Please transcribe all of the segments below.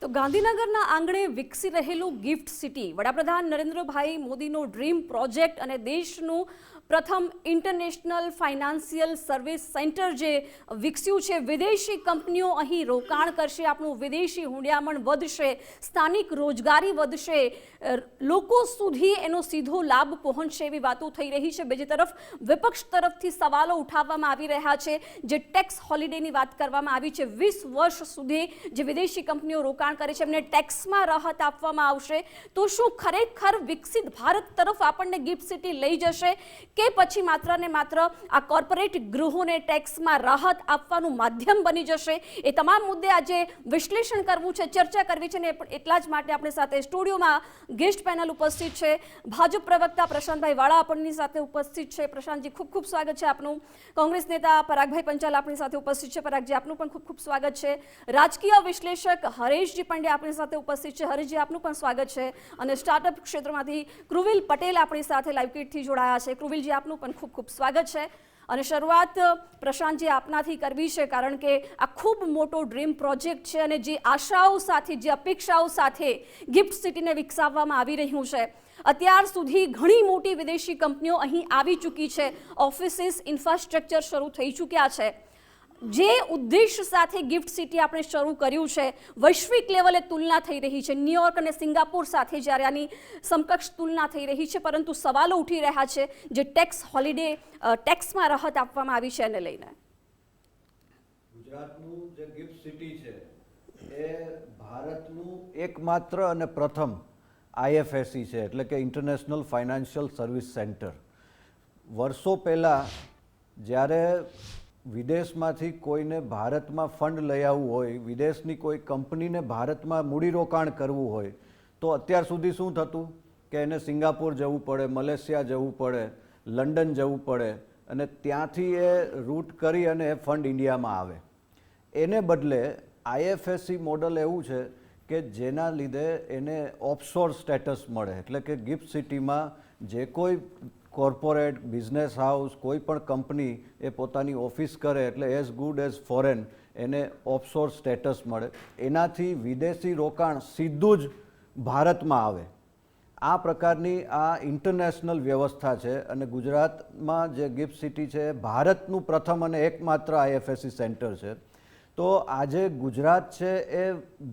તો ગાંધીનગરના આંગણે વિકસી રહેલું ગિફ્ટ સિટી વડાપ્રધાન નરેન્દ્રભાઈ મોદીનો ડ્રીમ પ્રોજેક્ટ અને દેશનું પ્રથમ ઇન્ટરનેશનલ ફાઇનાન્શિયલ સર્વિસ સેન્ટર જે વિકસ્યું છે. વિદેશી કંપનીઓ અહીં રોકાણ કરશે, આપણું વિદેશી હુંડિયામણ વધશે, સ્થાનિક રોજગારી વધશે, લોકો સુધી એનો સીધો લાભ પહોંચશે એવી વાતો થઈ રહી છે. બીજી તરફ વિપક્ષ તરફથી સવાલો ઉઠાવવામાં આવી રહ્યા છે. જે ટેક્સ હોલિડેની વાત કરવામાં આવી છે, 20 વર્ષ સુધી જે વિદેશી કંપનીઓ રોકાણ કરે છે એમને ટેક્સમાં રાહત આપવામાં આવશે. તો શું ખરેખર વિકસિત ભારત તરફ આપણને ગિફ્ટ સિટી લઈ જશે કે પછી માત્ર ને માત્ર આ કોર્પોરેટ ગૃહોને ટેક્સમાં રાહત આપવાનું માધ્યમ બની જશે? એ તમામ મુદ્દે આજે વિશ્લેષણ કરવું છે, ચર્ચા કરવી છે ને એટલા જ માટે આપણી સાથે સ્ટુડિયોમાં ગેસ્ટ પેનલ ઉપસ્થિત છે. ભાજપ પ્રવક્તા પ્રશાંતભાઈ વાળા આપણી સાથે ઉપસ્થિત છે. પ્રશાંતજી, ખૂબ ખૂબ સ્વાગત છે આપનું. કોંગ્રેસ નેતા પરાગભાઈ પંચાલ આપણી સાથે ઉપસ્થિત છે. પરાગજી, આપનું પણ ખૂબ ખૂબ સ્વાગત છે. રાજકીય વિશ્લેષક હરેશજી પંડ્યા આપણી સાથે ઉપસ્થિત છે. હરેશજી, આપનું પણ સ્વાગત છે. અને સ્ટાર્ટઅપ ક્ષેત્રમાંથી કૃવિલ પટેલ આપણી સાથે લાઈવ કીટથી જોડાયા છે. કૃવિલજી, આપનું પણ ખૂબ ખૂબ સ્વાગત છે. અને શરૂઆત પ્રશાંતજી આપનાથી કરવી છે, કારણ કે આ ખૂબ મોટો ડ્રીમ પ્રોજેક્ટ છે અને જે આશાઓ સાથે, જે અપેક્ષાઓ સાથે ગિફ્ટ સિટીને વિકસાવવામાં આવી રહ્યું છે. અત્યાર સુધી ઘણી મોટી વિદેશી કંપનીઓ અહીં આવી ચૂકી છે, ઓફિસીસ, ઇન્ફ્રાસ્ટ્રક્ચર શરૂ થઈ ચૂક્યા છે. જે ઉદ્દેશ સાથે ગિફ્ટ સિટી આપણે શરૂ કર્યું છે, વૈશ્વિક લેવલે તુલના થઈ રહી છે ન્યુયોર્ક અને સિંગાપોર સાથે, જ્યારે આની સમકક્ષ તુલના થઈ રહી છે. પરંતુ સવાલો ઉઠી રહ્યા છે જે ટેક્સ હોલિડે, ટેક્સમાં રાહત આપવામાં આવી છે એને લઈને. ગુજરાતનું જે ગિફ્ટ સિટી છે એ ભારતનું એકમાત્ર અને પ્રથમ IFSC છે, એટલે કે ઇન્ટરનેશનલ ફાઇનાન્શિયલ સર્વિસ સેન્ટર. વર્ષો પહેલાં જ્યારે વિદેશમાંથી કોઈને ભારતમાં ફંડ લઈ આવવું હોય, વિદેશની કોઈ કંપનીને ભારતમાં મૂડીરોકાણ કરવું હોય, તો અત્યાર સુધી શું થતું કે એને સિંગાપોર જવું પડે, મલેશિયા જવું પડે, લંડન જવું પડે અને ત્યાંથી એ રૂટ કરી અને એ ફંડ ઇન્ડિયામાં આવે. એને બદલે IFSC મોડલ એવું છે કે જેના લીધે એને ઓફશોર સ્ટેટસ મળે. એટલે કે ગિફ્ટ સિટીમાં જે કોઈ કોર્પોરેટ, બિઝનેસ હાઉસ, કોઈ પણ કંપની એ પોતાની ઓફિસ કરે એટલે એઝ ગુડ એઝ ફોરેન એને ઓફશોર સ્ટેટસ મળે. એનાથી વિદેશી રોકાણ સીધું જ ભારતમાં આવે. આ પ્રકારની આ ઇન્ટરનેશનલ વ્યવસ્થા છે અને ગુજરાતમાં જે ગિફ્ટ સિટી છે એ ભારતનું પ્રથમ અને એકમાત્ર IFSC સેન્ટર છે. તો આજે ગુજરાત છે એ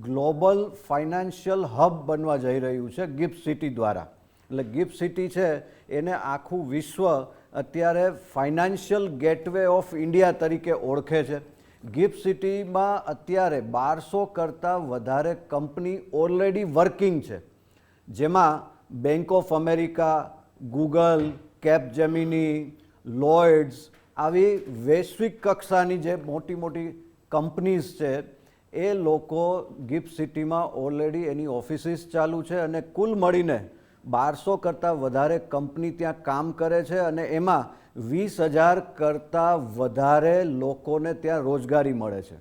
ગ્લોબલ ફાઇનાન્શિયલ હબ બનવા જઈ રહ્યું છે ગિફ્ટ સિટી દ્વારા. એટલે ગિફ્ટ સિટી છે એને આખું વિશ્વ અત્યારે ફાઇનાન્શિયલ ગેટવે ઓફ ઇન્ડિયા તરીકે ઓળખે છે. ગિફ્ટ સિટીમાં અત્યારે 1200 કરતાં વધારે કંપની ઓલરેડી વર્કિંગ છે, જેમાં બેંક ઓફ અમેરિકા, ગૂગલ, કેપજેમિની, લોયડ્સ આવી વૈશ્વિક કક્ષાની જે મોટી મોટી કંપનીઝ છે એ લોકો ગિફ્ટ સિટીમાં ઓલરેડી એની ઓફિસીસ ચાલુ છે અને કુલ મળીને 1200 કરતાં વધારે કંપની ત્યાં કામ કરે છે અને એમાં 20,000 કરતાં વધારે લોકોને ત્યાં રોજગારી મળે છે.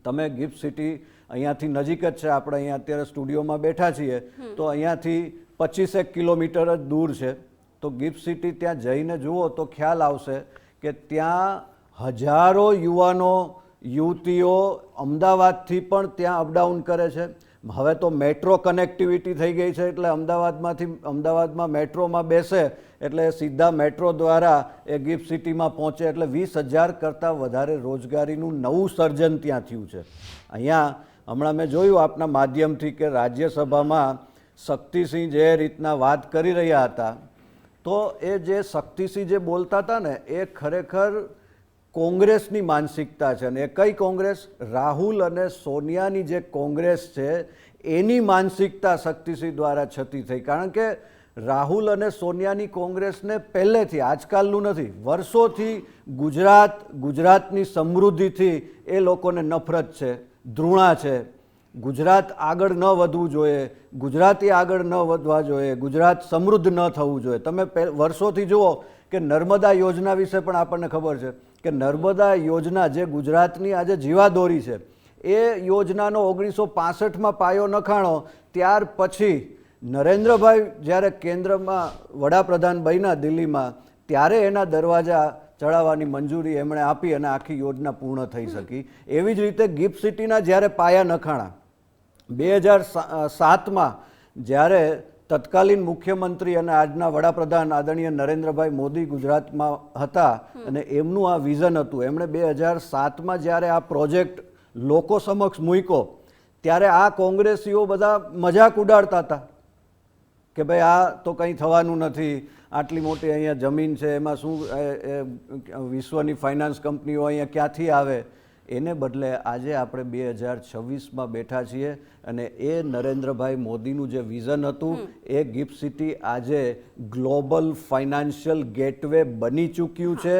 તમે ગિફ્ટ સિટી અહીંયાથી નજીક જ છે, આપણે અહીંયા અત્યારે સ્ટુડિયોમાં બેઠા છીએ તો અહીંયાથી 25 કિલોમીટર જ દૂર છે. તો ગિફ્ટ સિટી ત્યાં જઈને જુઓ તો ખ્યાલ આવશે કે ત્યાં હજારો યુવાનો, યુવતીઓ અમદાવાદથી પણ ત્યાં અપડાઉન કરે છે. હવે તો મેટ્રો કનેક્ટિવિટી થઈ ગઈ છે એટલે અમદાવાદમાં મેટ્રોમાં બેસે એટલે સીધા મેટ્રો દ્વારા એ ગિફ્ટ સિટીમાં પહોંચે. એટલે 20,000 કરતાં વધારે રોજગારીનું નવું સર્જન ત્યાં થયું છે. અહીંયા હમણાં મેં જોયું આપના માધ્યમથી કે રાજ્યસભામાં શક્તિસિંહ જે રીતના વાત કરી રહ્યા હતા, તો એ જે શક્તિસિંહ જે બોલતા હતા ને એ ખરેખર કોંગ્રેસની માનસિકતા છે. અને એ કઈ કોંગ્રેસ? રાહુલ અને સોનિયાની જે કોંગ્રેસ છે એની માનસિકતા શક્તિસિંહ દ્વારા છતી થઈ. કારણ કે રાહુલ અને સોનિયાની કોંગ્રેસને પહેલેથી, આજકાલનું નથી, વર્ષોથી ગુજરાતની સમૃદ્ધિથી એ લોકોને નફરત છે, ધૃણા છે. ગુજરાત આગળ ન વધવું જોઈએ, ગુજરાતી આગળ ન વધવા જોઈએ, ગુજરાત સમૃદ્ધ ન થવું જોઈએ. તમે વર્ષોથી જુઓ કે નર્મદા યોજના વિશે પણ આપણને ખબર છે કે નર્મદા યોજના જે ગુજરાતની આજે જીવાદોરી છે એ યોજનાનો 1965માં પાયો નખાણો. ત્યાર પછી નરેન્દ્રભાઈ જ્યારે કેન્દ્રમાં વડાપ્રધાન બન્યા દિલ્હીમાં, ત્યારે એના દરવાજા ચડાવવાની મંજૂરી એમણે આપી અને આખી યોજના પૂર્ણ થઈ શકી. એવી જ રીતે ગિફ્ટ સિટીના જ્યારે પાયા નખાણા 2007માં જ્યારે તત્કાલીન મુખ્યમંત્રી અને આજના વડાપ્રધાન આદરણીય નરેન્દ્રભાઈ મોદી ગુજરાતમાં હતા અને એમનું આ વિઝન હતું, એમણે 2007માં જ્યારે આ પ્રોજેક્ટ લોકો સમક્ષ મૂક્યો ત્યારે આ કોંગ્રેસીઓ બધા મજાક ઉડાડતા હતા કે ભાઈ આ તો કંઈ થવાનું નથી, આટલી મોટી અહીંયા જમીન છે, એમાં શું વિશ્વની ફાઇનાન્સ કંપનીઓ અહીંયા ક્યાંથી આવે. એને બદલે આજે આપણે 2026માં બેઠા છીએ અને એ નરેન્દ્રભાઈ મોદીનું જે વિઝન હતું એ ગિફ્ટ સિટી આજે ગ્લોબલ ફાઇનાન્શિયલ ગેટવે બની ચૂક્યું છે.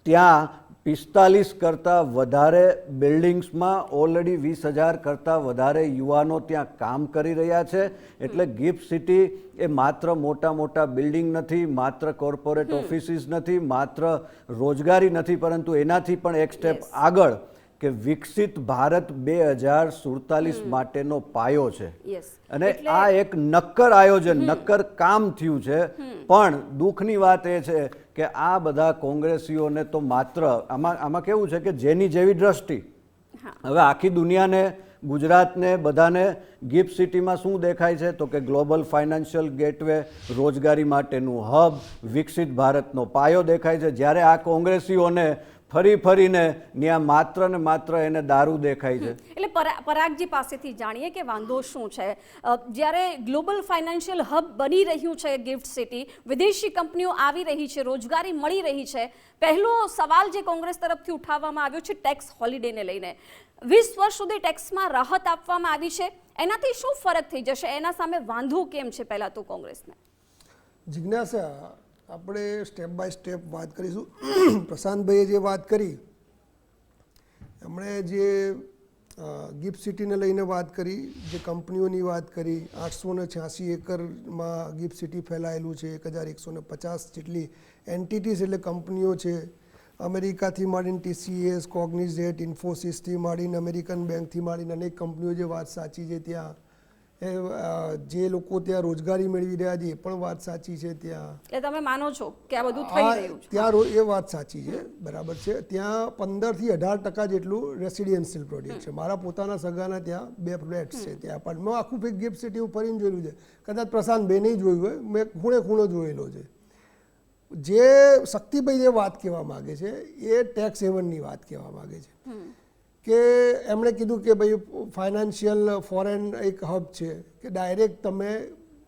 ત્યાં 45 કરતાં વધારે બિલ્ડિંગ્સમાં ઓલરેડી 20,000 કરતાં વધારે યુવાનો ત્યાં કામ કરી રહ્યા છે. એટલે ગિફ્ટ સિટી એ માત્ર મોટા મોટા બિલ્ડિંગ નથી, માત્ર કોર્પોરેટ ઓફિસીસ નથી, માત્ર રોજગારી નથી, પરંતુ એનાથી પણ એક સ્ટેપ આગળ કે વિકસિત ભારત 2047 માટેનો પાયો છે. અને આ એક નક્કર આયોજન, નક્કર કામ થયું છે. પણ દુઃખની વાત એ છે કે આ બધા કોંગ્રેસીઓને તો માત્ર આમાં કેવું છે કે જેની જેવી દ્રષ્ટિ, હવે આખી દુનિયાને, ગુજરાતને બધાને ગિફ્ટ સિટીમાં શું દેખાય છે તો કે ગ્લોબલ ફાઇનાન્શિયલ ગેટવે, રોજગારી માટેનું હબ, વિકસિત ભારતનો પાયો દેખાય છે. જ્યારે આ કોંગ્રેસીઓને ફરી ફરીને ત્યાં માત્ર ને માત્ર એને દારૂ દેખાય છે. એટલે પરાગજી પાસેથી જાણીએ કે વાંધો શું છે. જ્યારે ગ્લોબલ ફાઇનાન્શિયલ હબ બની રહ્યું છે ગિફ્ટ સિટી, વિદેશી કંપનીઓ આવી રહી છે, રોજગારી મળી રહી છે, પહેલો સવાલ જે કોંગ્રેસ તરફથી ઉઠાવવામાં આવ્યો છે ટેક્સ હોલિડેને લઈને. 20 વર્ષ સુધી ટેક્સમાં રાહત આપવામાં આવી છે, એનાથી શું ફરક થઈ જશે? એના સામે વાંધો કેમ છે પહેલા તો કોંગ્રેસને? જિજ્ઞાસા, આપણે સ્ટેપ બાય સ્ટેપ વાત કરીશું. પ્રશાંતભાઈએ જે વાત કરી, એમણે જે ગિફ્ટ સિટીને લઈને વાત કરી, જે કંપનીઓની વાત કરી, 886 એકરમાં ગિફ્ટ સિટી ફેલાયેલું છે, 1150 જેટલી એન્ટિટીઝ એટલે કંપનીઓ છે. અમેરિકાથી માંડીને TCS, કોગ્નિઝેટ, ઇન્ફોસિસથી માંડીને અમેરિકન બેંકથી માંડીને અનેક કંપનીઓ, જે વાત સાચી છે ત્યાં જે લોકો ત્યાં રોજગારી મેળવી રહ્યા છે એ પણ વાત સાચી છે. ત્યાં એટલે તમે માનો છો કે આ બધું થઈ રહ્યું છે? ત્યાં એ વાત સાચી છે, બરાબર છે. ત્યાં 15 થી 18% જેટલું રેસિડેન્શિયલ પ્રોજેક્ટ છે. મારા પોતાના સગાના ત્યાં 2 ફ્લેટ્સ છે ત્યાં, પણ મેં આખું ગિફ્ટ સિટી હું ફરીને જોયેલું છે. કદાચ પ્રશાંત બે નહીં જોયું હોય, મેં ખૂણો જોયેલો છે. જે શક્તિભાઈ જે વાત કહેવા માગે છે એ ટેક્સ હેવનની વાત કહેવા માગે છે કે એમણે કીધું કે ભાઈ ફાઇનાન્શિયલ ફોરેન એક હબ છે કે ડાયરેક્ટ તમે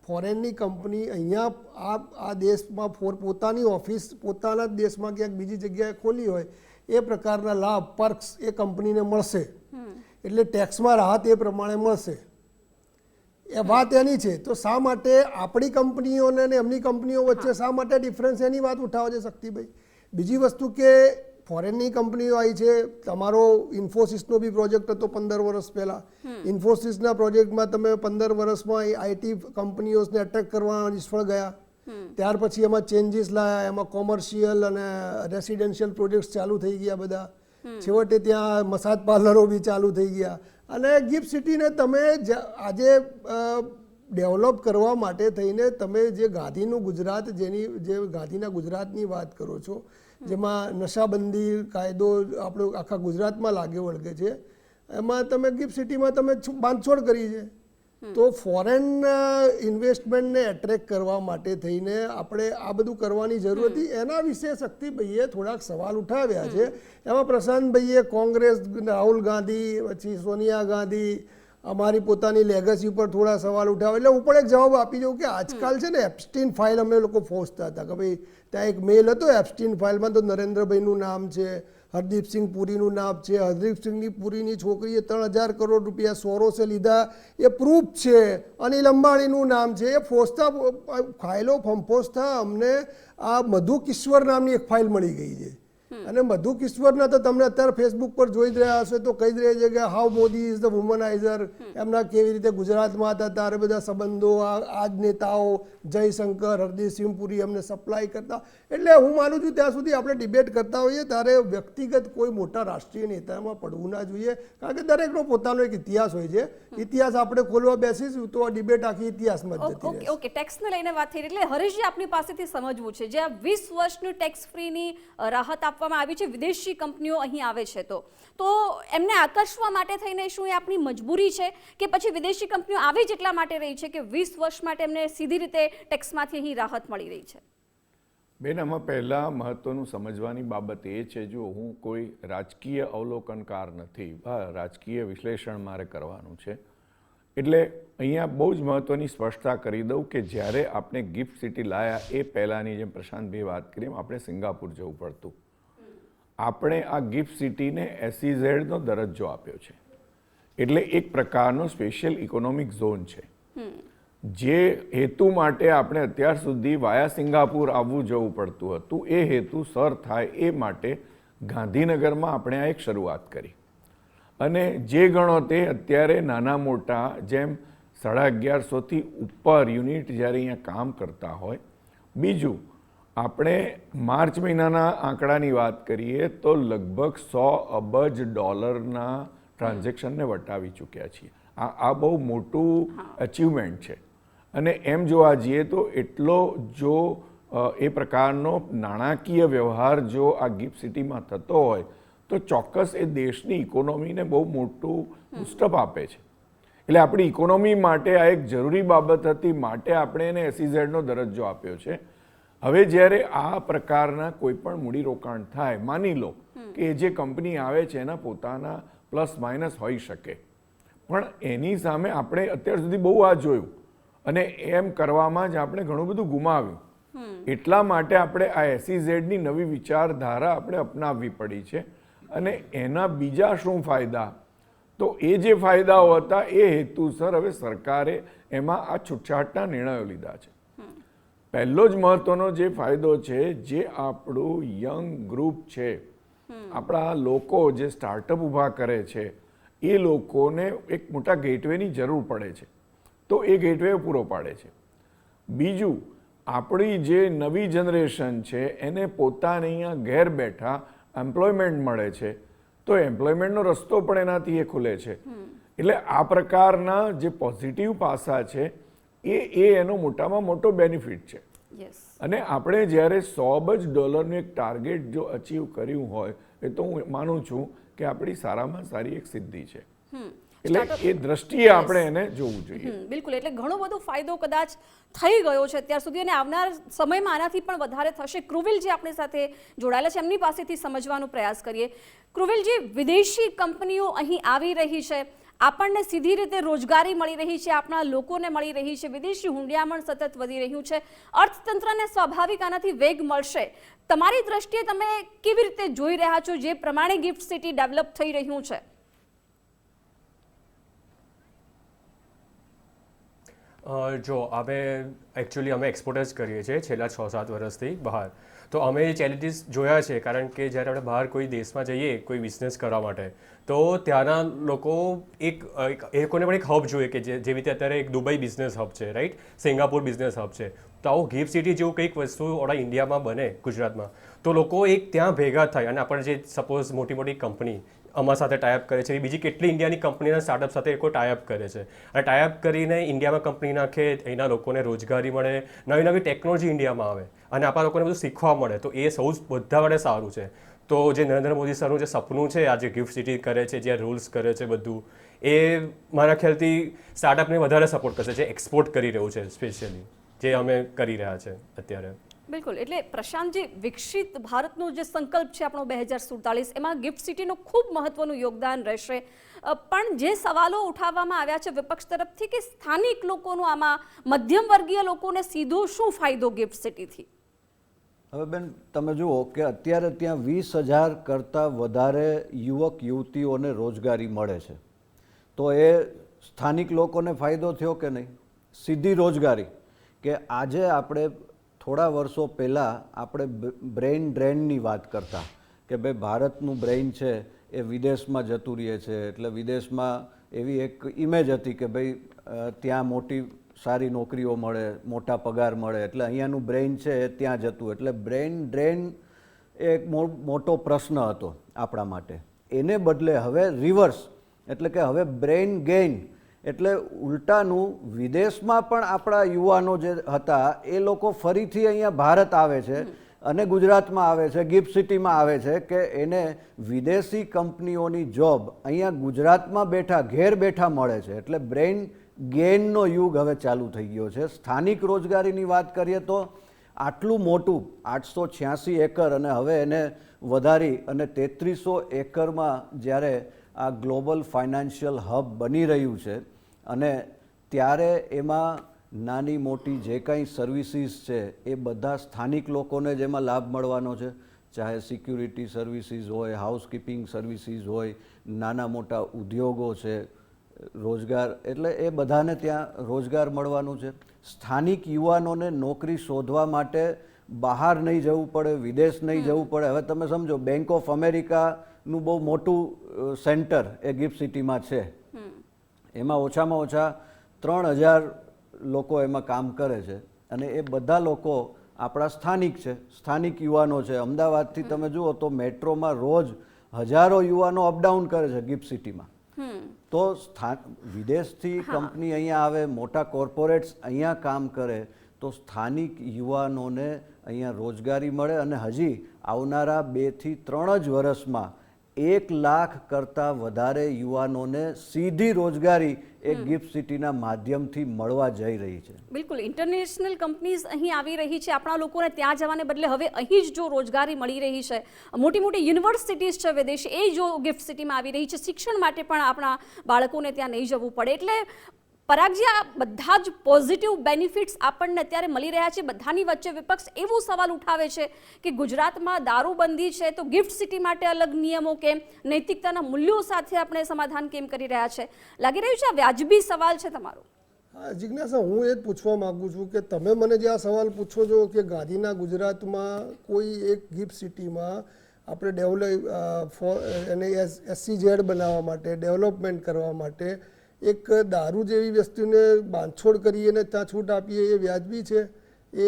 ફોરેનની કંપની અહીંયા આ દેશમાં પોતાની ઓફિસ પોતાના જ દેશમાં ક્યાંક બીજી જગ્યાએ ખોલી હોય એ પ્રકારના લાભ, પર્ક્સ એ કંપનીને મળશે. એટલે ટેક્સમાં રાહત એ પ્રમાણે મળશે. એ વાત એની છે. તો શા માટે આપણી કંપનીઓને અને એમની કંપનીઓ વચ્ચે શા માટે ડિફરન્સ, એની વાત ઉઠાવે છે શક્તિભાઈ. બીજી વસ્તુ કે ફોરેનની કંપનીઓ આવી છે. તમારો ઇન્ફોસિસનો બી પ્રોજેક્ટ હતો 15 વર્ષ પહેલાં. ઇન્ફોસિસના પ્રોજેક્ટમાં તમે 15 વર્ષમાં IT કંપનીઓને એટ્રેક્ટ કરવા નિષ્ફળ ગયા. ત્યાર પછી એમાં ચેન્જીસ લાયા, એમાં કોમર્શિયલ અને રેસિડેન્શિયલ પ્રોજેક્ટ્સ ચાલુ થઈ ગયા બધા. છેવટે ત્યાં મસાજ પાર્લરો બી ચાલુ થઈ ગયા. અને ગિફ્ટ સિટીને તમે આજે ડેવલપ કરવા માટે થઈને તમે જે ગાંધીનું ગુજરાત, જે ગાંધીના ગુજરાતની વાત કરો છો, જેમાં નશાબંધી કાયદો આપણો આખા ગુજરાતમાં લાગે વળગે છે, એમાં તમે ગિફ્ટ સિટીમાં તમે બાંધછોડ કરી છે. તો ફોરેન ઇન્વેસ્ટમેન્ટને એટ્રેક્ટ કરવા માટે થઈને આપણે આ બધું કરવાની જરૂર હતી. એના વિશે શક્તિભાઈએ થોડાક સવાલ ઉઠાવ્યા છે. એમાં પ્રશાંતભાઈએ કોંગ્રેસ, રાહુલ ગાંધી, પછી સોનિયા ગાંધી, અમારી પોતાની લેગસી પર થોડા સવાલ ઉઠાવે. એટલે હું પણ એક જવાબ આપી દઉં કે આજકાલ છે ને એપ્સ્ટીન ફાઇલ અમે લોકો પહોંચતા હતા કે ભાઈ ત્યાં એક મેલ હતો એપ્સ્ટીન ફાઇલમાં, તો નરેન્દ્રભાઈનું નામ છે, હરદીપસિંહ પુરીનું નામ છે. હરદીપસિંહ પુરીની છોકરીએ 3,000 કરોડ રૂપિયા સોરોસે લીધા એ પ્રૂફ છે. અનિલ અંબાણીનું નામ છે. એ ફોસતા ફાઇલો ફંફોસતા અમને આ મધુ કિશ્વર નામની એક ફાઇલ મળી ગઈ છે. અને મધુ કિશ્વરના તો તમને અત્યારે ફેસબુક પર જોઈ જ રહ્યા હશે તો કહી જ રહ્યા છે કે હાઉ મોદી ઇઝ ધ વુમનાઇઝર. એમના કેવી રીતે ગુજરાતમાં હતા ત્યારે બધા સંબંધો, આ જ નેતાઓ જયશંકર, હરદીપસિંહ પુરી અમને સપ્લાય કરતા. એટલે હું માનું છું ત્યાં સુધી આપણે ડિબેટ કરતા હોઈએ ત્યારે વ્યક્તિગત કોઈ મોટા રાષ્ટ્રીય નેતામાં પડવું ના જોઈએ, કારણ કે દરેકનો પોતાનો એક ઇતિહાસ હોય છે. ઇતિહાસ આપણે ખોલવા બેસીશું તો આ ડિબેટ આખી ઇતિહાસમાં જ જતી રહેશે. ઓકે, ટેક્સને લઈને વાત થઈ એટલે હરીશજી આપની પાસેથી સમજવું છે, જે આ 20 વર્ષની ટેક્સ ફ્રીની રાહત આપવામાં આવી છે વિદેશી કંપનીઓ અહીં આવે છે તો એમને આકર્ષવા માટે થઈને શું એ આપણી મજબૂરી છે કે પછી વિદેશી કંપનીઓ આવી જ એટલા માટે રહી છે કે 20 વર્ષ માટે એમને સીધી રીતે ટેક્સમાંથી અહીં રાહત મળી રહી છે? બેન, આમાં પહેલાં મહત્ત્વનું સમજવાની બાબત એ છે, જો હું કોઈ રાજકીય અવલોકનકાર નથી, રાજકીય વિશ્લેષણ મારે કરવાનું છે, એટલે અહીંયા બહુ જ મહત્ત્વની સ્પષ્ટતા કરી દઉં કે જ્યારે આપણે ગિફ્ટ સિટી લાયા એ પહેલાંની જેમ પ્રશાંતભાઈ વાત કરી એમ આપણે સિંગાપુર જવું પડતું. આપણે આ ગિફ્ટ સિટીને SEZનો દરજ્જો આપ્યો છે, એટલે એક પ્રકારનો સ્પેશિયલ ઇકોનોમિક ઝોન છે. જે હેતુ માટે આપણે અત્યાર સુધી વાયા સિંગાપુર આવવું જવું પડતું હતું એ હેતુ સર થાય એ માટે ગાંધીનગરમાં આપણે આ એક શરૂઆત કરી. અને જે ગણો તે અત્યારે નાના મોટા જેમ 1150થી ઉપર યુનિટ જ્યારે અહીંયા કામ કરતા હોય. બીજું, આપણે માર્ચ મહિનાના આંકડાની વાત કરીએ તો લગભગ $100 અબજ ટ્રાન્ઝેક્શનને વટાવી ચૂક્યા છીએ. આ બહુ મોટું અચીવમેન્ટ છે. અને એમ જોવા જઈએ તો એટલો જો એ પ્રકારનો નાણાકીય વ્યવહાર જો આ ગિફ્ટ સિટીમાં થતો હોય તો ચોક્કસ એ દેશની ઇકોનોમીને બહુ મોટું બૂસ્ટઅપ આપે છે. એટલે આપણી ઇકોનોમી માટે આ એક જરૂરી બાબત હતી, માટે આપણે એને SEZનો દરજ્જો આપ્યો છે. હવે જ્યારે આ પ્રકારના કોઈ પણ મૂડીરોકાણ થાય, માની લો કે જે કંપની આવે છે એના પોતાના પ્લસ માઇનસ હોઈ શકે, પણ એની સામે આપણે અત્યાર સુધી બહુ આ જોયું અને એમ કરવામાં જ આપણે ઘણું બધું ગુમાવ્યું. એટલા માટે આપણે આ SEZની નવી વિચારધારા આપણે અપનાવવી પડી છે. અને એના બીજા શું ફાયદા, તો એ જે ફાયદાઓ હતા એ હેતુસર હવે સરકારે એમાં આ છૂટછાટના નિર્ણયો લીધા છે. પહેલો જ મહત્વનો જે ફાયદો છે, જે આપણું યંગ ગ્રુપ છે, આપણા લોકો જે સ્ટાર્ટઅપ ઊભા કરે છે એ લોકોને એક મોટા ગેટવેની જરૂર પડે છે, તો એ ગેટવે પૂરો પાડે છે. બીજું, આપણી જે નવી જનરેશન છે એને પોતાને અહીંયા ઘેર બેઠા એમ્પ્લોયમેન્ટ મળે છે, તો એમ્પ્લોયમેન્ટનો રસ્તો પણ એનાથી એ ખુલે છે. એટલે આ પ્રકારના જે પોઝિટિવ પાસા છે એ એનો મોટામાં મોટો બેનિફિટ છે. અને આપણે જ્યારે $100 અબજનું એક ટાર્ગેટ જો અચીવ કર્યું હોય એ તો હું માનું છું કે આપણી સારામાં સારી એક સિદ્ધિ છે. એટલે એ દ્રષ્ટિએ આપણે એને જોવું જોઈએ. બિલકુલ, એટલે ઘણો બધો ફાયદો કદાચ થઈ ગયો છે અત્યાર સુધી અને આવનાર સમયમાં આનાથી પણ વધારે થશે. કૃવિલ જે આપણી સાથે જોડાયેલા છે એમની પાસેથી સમજવાનો પ્રયાસ કરીએ. કૃવિલજી, વિદેશી કંપનીઓ અહીં આવી રહી છે, આપણને સીધી રીતે રોજગારી મળી રહી છે, આપણા લોકોને મળી રહી છે, વિદેશી હુંડિયામણ સતત વધી રહ્યું છે, અર્થતંત્રને સ્વાભાવિક આનાથી વેગ મળશે. તમારી દ્રષ્ટિએ તમે કેવી રીતે જોઈ રહ્યા છો જે પ્રમાણે ગિફ્ટ સિટી ડેવલપ થઈ રહ્યું છે? જો એકચ્યુઅલી અમે એક્સપોર્ટ જ કરીએ છીએ છેલ્લા 6-7 વર્ષથી બહાર. તો અમે એ ચેલેન્જીસ જોયા છે, કારણ કે જ્યારે આપણે બહાર કોઈ દેશમાં જઈએ કોઈ બિઝનેસ કરવા માટે તો ત્યાંના લોકો એ લોકોને પણ એક હબ જોઈએ કે જેવી રીતે અત્યારે એક દુબઈ બિઝનેસ હબ છે, રાઈટ, સિંગાપુર બિઝનેસ હબ છે. તો આવું ગિફ્ટ સિટી જેવું કંઈક વસ્તુ આપણા ઇન્ડિયામાં બને ગુજરાતમાં તો લોકો એક ત્યાં ભેગા થાય અને આપણે જે સપોઝ મોટી મોટી કંપની અમારા સાથે ટાઈઅપ કરે છે, બીજી કેટલી ઇન્ડિયાની કંપનીના સ્ટાર્ટઅપ સાથે એ લોકો ટાઈઅપ કરે છે અને ટાઈઅપ કરીને ઇન્ડિયામાં કંપની નાખે, અહીંના લોકોને રોજગારી મળે, નવી નવી ટેકનોલોજી ઇન્ડિયામાં આવે અને આપણા લોકોને બધું શીખવા મળે, તો એ સૌ બધા માટે સારું છે. તો જે નરેન્દ્ર મોદી સરનું જે સપનું છે, આ જે ગિફ્ટ સિટી કરે છે, જે રૂલ્સ કરે છે, બધું એ મારા ખ્યાલથી સ્ટાર્ટઅપને વધારે સપોર્ટ કરશે, જે એક્સપોર્ટ કરી રહ્યું છે સ્પેશિયલી, જે અમે કરી રહ્યા છે અત્યારે. બિલકુલ, એટલે પ્રશાંતજી, વિકસિત ભારતનો જે સંકલ્પ છે આપણો 2047, એમાં ગિફ્ટ સિટીનું ખૂબ મહત્વનું યોગદાન રહેશે. પણ જે સવાલો ઉઠાવવામાં આવ્યા છે વિપક્ષ તરફથી કે સ્થાનિક લોકોનું આમાં, મધ્યમ વર્ગીય લોકોને સીધો શું ફાયદો ગિફ્ટ સિટીથી? હવે બેન, તમે જુઓ કે અત્યારે ત્યાં 20,000 કરતાં વધારે યુવક યુવતીઓને રોજગારી મળે છે, તો એ સ્થાનિક લોકોને ફાયદો થયો કે નહીં? સીધી રોજગારી. કે આજે આપણે થોડા વર્ષો પહેલાં આપણે બ્રેઇન ડ્રેનની વાત કરતા કે ભાઈ ભારતનું બ્રેઇન છે એ વિદેશમાં જતું રહે છે, એટલે વિદેશમાં એવી એક ઇમેજ હતી કે ભાઈ ત્યાં મોટી સારી નોકરીઓ મળે, મોટા પગાર મળે, એટલે અહીંયાનું બ્રેઇન છે એ ત્યાં જતું. એટલે બ્રેઇન ડ્રેન એ એક મોટો પ્રશ્ન હતો આપણા માટે. એને બદલે હવે રિવર્સ, એટલે કે હવે બ્રેઇન ગેઇન, એટલે ઉલટાનું વિદેશમાં પણ આપણા યુવાનો જે હતા એ લોકો ફરીથી અહીંયા ભારત આવે છે અને ગુજરાતમાં આવે છે, ગિફ્ટ સિટીમાં આવે છે કે એને વિદેશી કંપનીઓની જોબ અહીંયા ગુજરાતમાં બેઠા ઘેર બેઠા મળે છે. એટલે બ્રેઇન ગેઇનનો યુગ હવે ચાલુ થઈ ગયો છે. સ્થાનિક રોજગારીની વાત કરીએ તો આટલું મોટું 886 એકર અને હવે એને વધારી અને 3300 એકરમાં જ્યારે આ ગ્લોબલ ફાઇનાન્શિયલ હબ બની રહ્યું છે અને ત્યારે એમાં નાની મોટી જે કાંઈ સર્વિસીસ છે એ બધા સ્થાનિક લોકોને જ એમાં લાભ મળવાનો છે. ચાહે સિક્યુરિટી સર્વિસીસ હોય, હાઉસકીપિંગ સર્વિસીસ હોય, નાના મોટા ઉદ્યોગો છે, રોજગાર, એટલે એ બધાને ત્યાં રોજગાર મળવાનું છે. સ્થાનિક યુવાનોને નોકરી શોધવા માટે બહાર નહીં જવું પડે, વિદેશ નહીં જવું પડે. હવે તમે સમજો બેંક ઓફ અમેરિકાનું બહુ મોટું સેન્ટર એ ગિફ્ટ સિટીમાં છે. એમાં ઓછામાં ઓછા 3000 લોકો એમાં કામ કરે છે અને એ બધા લોકો આપણા સ્થાનિક છે, સ્થાનિક યુવાનો છે. અમદાવાદથી તમે જુઓ તો મેટ્રોમાં રોજ હજારો યુવાનો અપડાઉન કરે છે ગિફ્ટ સિટીમાં. તો વિદેશથી કંપની અહીંયા આવે, મોટા કોર્પોરેટ્સ અહીંયા કામ કરે તો સ્થાનિક યુવાનોને અહીંયા રોજગારી મળે અને હજી આવનારા 2 થી 3 જ વર્ષમાં 1 લાખ કરતાં વધારે યુવાનોને સીધી રોજગારી એક ગિફ્ટ સિટીના માધ્યમથી મળવા જઈ રહી છે. બિલકુલ, ઇન્ટરનેશનલ કંપનીઝ અહીં આવી રહી છે. આપણા લોકોને ત્યાં જવાને બદલે હવે અહીં જ જો રોજગારી મળી રહી છે, મોટી મોટી યુનિવર્સિટીઝ છે વિદેશી, એ જો ગિફ્ટ સિટીમાં આવી રહી છે, શિક્ષણ માટે પણ આપણા બાળકોને ત્યાં નહીં જવું પડે. એટલે પરાગજી, આ બધા જ પોઝિટિવ બેનિફિટ્સ આપણને અત્યારે મળી રહ્યા છે. બધાની વચ્ચે વિપક્ષ એવો સવાલ ઉઠાવે છે કે ગુજરાતમાં દારૂબંધી છે તો ગિફ્ટ સિટી માટે અલગ નિયમો કેમ, નૈતિકતાના મૂલ્યો સાથે આપણે સમાધાન કેમ કરી રહ્યા છે? લાગી રહ્યું છે આ વ્યાજબી સવાલ છે તમારો? હા જિજ્ઞાસા, હું એ જ પૂછવા માગું છું કે તમે મને જે આ સવાલ પૂછો છો કે ગાંધીના ગુજરાતમાં કોઈ એક ગિફ્ટ સિટીમાં આપણે એને SEZ બનાવવા માટે, ડેવલપમેન્ટ કરવા માટે એક દારૂ જેવી વસ્તુને બાંધછોડ કરીએ અને ત્યાં છૂટ આપીએ, એ વ્યાજબી છે? એ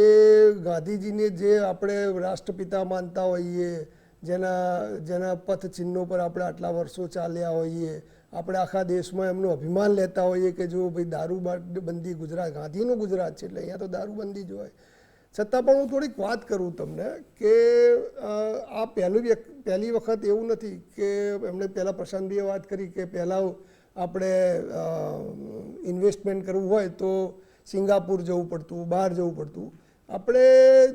ગાંધીજીને જે આપણે રાષ્ટ્રપિતા માનતા હોઈએ, જેના પથ ચિહ્નો પર આપણે આટલા વર્ષો ચાલ્યા હોઈએ, આપણે આખા દેશમાં એમનું અભિમાન લેતા હોઈએ કે જો ભાઈ દારૂબંધી ગુજરાત, ગાંધીનું ગુજરાત છે એટલે અહીંયા તો દારૂબંધી જ હોય. છતાં પણ હું થોડીક વાત કરું તમને કે આ પહેલી વખત એવું નથી કે એમણે પહેલાં પ્રશાંતભાઈએ વાત કરી કે પહેલાં આપણે ઇન્વેસ્ટમેન્ટ કરવું હોય તો સિંગાપુર જવું પડતું, બહાર જવું પડતું. આપણે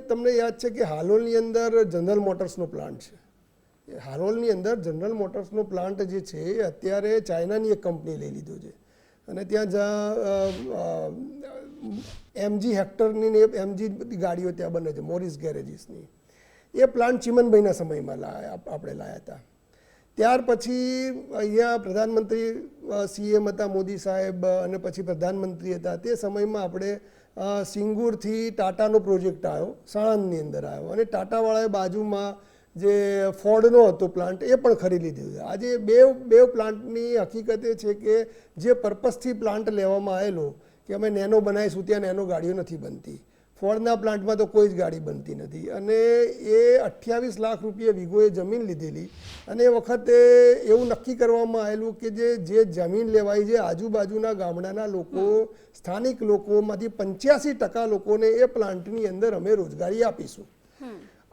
તમને યાદ છે કે હાલોલની અંદર જનરલ મોટર્સનો પ્લાન્ટ છે. હાલોલની અંદર જનરલ મોટર્સનો પ્લાન્ટ જે છે એ અત્યારે ચાઇનાની એક કંપની લઈ લીધો છે અને ત્યાં MG હેક્ટરની MG ગાડીઓ ત્યાં બને છે, મોરિસ ગેરેજીસની. એ પ્લાન્ટ ચિમનભાઈના સમયમાં આપણે લાવ્યા હતા. ત્યાર પછી અહીંયા પ્રધાનમંત્રી CM હતા મોદી સાહેબ અને પછી પ્રધાનમંત્રી હતા. તે સમયમાં આપણે સિંગુરથી ટાટાનો પ્રોજેક્ટ આવ્યો, સાણંદની અંદર આવ્યો અને ટાટાવાળાએ બાજુમાં જે ફોર્ડનો હતો પ્લાન્ટ એ પણ ખરીદી લીધો છે. આજે બે પ્લાન્ટની હકીકત એ છે કે જે પર્પસથી પ્લાન્ટ લેવામાં આવેલો કે અમે નેનો બનાવીશું, ત્યાં નેનો ગાડીઓ નથી બનતી. ફોર્ડના પ્લાન્ટમાં તો કોઈ જ ગાડી બનતી નથી અને એ 28 લાખ રૂપિયા વીઘોએ જમીન લીધેલી અને એ વખતે એવું નક્કી કરવામાં આવેલું કે જે જમીન લેવાય છે આજુબાજુના ગામડાના લોકો, સ્થાનિક લોકોમાંથી 85% લોકોને એ પ્લાન્ટની અંદર અમે રોજગારી આપીશું.